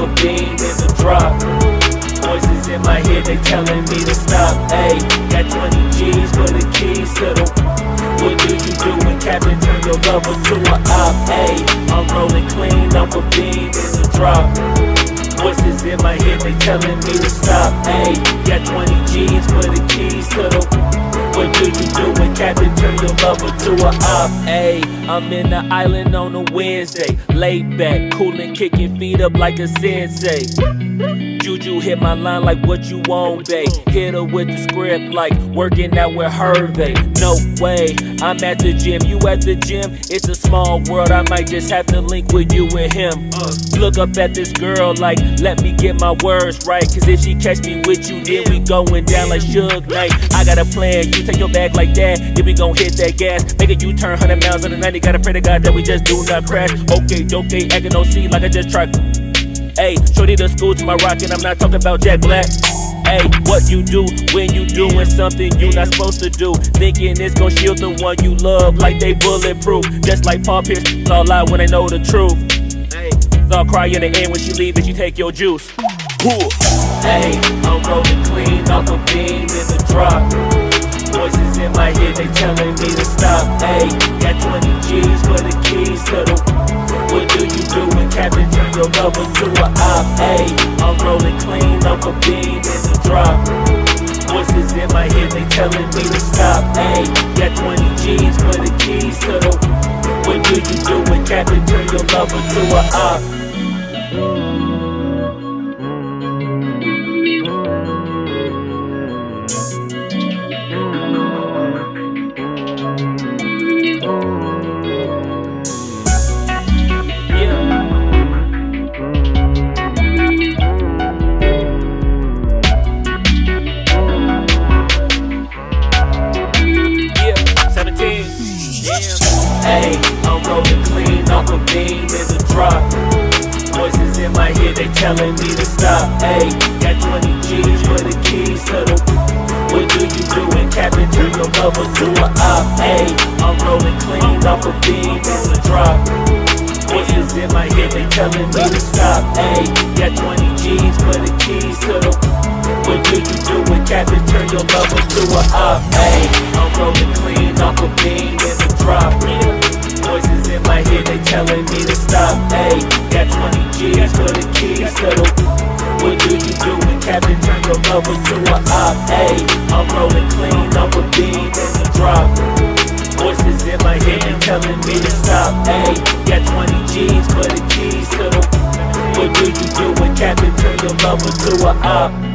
a bean in the drop. Voices in my head, they telling me to stop. Ayy, got 20 G's for the keys to the. What do you do when Captain turn your lover to a op? Ayy, I'm rolling clean off a bean in the drop. Voices in my head, they telling me to stop. Ayy, got 20 G's for the keys to the. What do you do when Captain turn your lover to a op? Ayy, I'm in the island on a Wednesday, laid back, coolin', kicking feet up like a sensei. Juju hit my line like what you want, babe. Hit her with the script like working out with Hervey. No way, I'm at the gym, you at the gym. It's a small world, I might just have to link with you and him. Look up at this girl like, let me get my words right. Cause if she catch me with you, then we going down like Suge Knight. I got a plan, you take your bag like that, then we gon' hit that gas. Make a U-turn 100 miles on the 90, gotta pray to God that we just do not crash. Okay, acting on C like I just tried. Ayy, shorty the school to my rocket, I'm not talking about Jack Black. Ayy, what you do when you doing something you not supposed to do? Thinking it's gon' shield the one you love like they bulletproof. Just like Paul Pierce, it's all lie when they know the truth. Ayy, I'll cry in the end when she leave and she take your juice. Ayy, I'm rolling clean off a bean in the drop. Voices in my head, they telling me to stop. Ayy, got 20 G's for the keys to the. What do you do when Captain turn your lover to a op? Ayy, I'm rolling clean off a bean in the drop. Voices in my head, they telling me to stop. Ayy, got 20 G's for the keys to the. What do you do when Captain turn your lover to a op? Ayy, I'm rolling clean off a bean in the drop. Voices in my head, they telling me to stop. Ayy, got 20 G's for the keys to the. What do you do when Captain turn your lover to a op? Ayy, I'm rolling clean off a bean in the drop. Voices in my head, they telling me to stop. Ayy, got 20 G's for the keys to the. What do you do when Captain turn your lover to a op? Ayy, I'm rolling clean off a bean in the drop. Voices in my head, they telling me to stop. Ayy, got 20 G's for the keys to the. What do you do when Captain turn your lover to a op? Ayy, I'm rolling clean off a bean in the drop. Voices in my head, they telling me to stop. Ayy, got 20 G's for the keys to the. What do you do when Captain turn your lover to a op?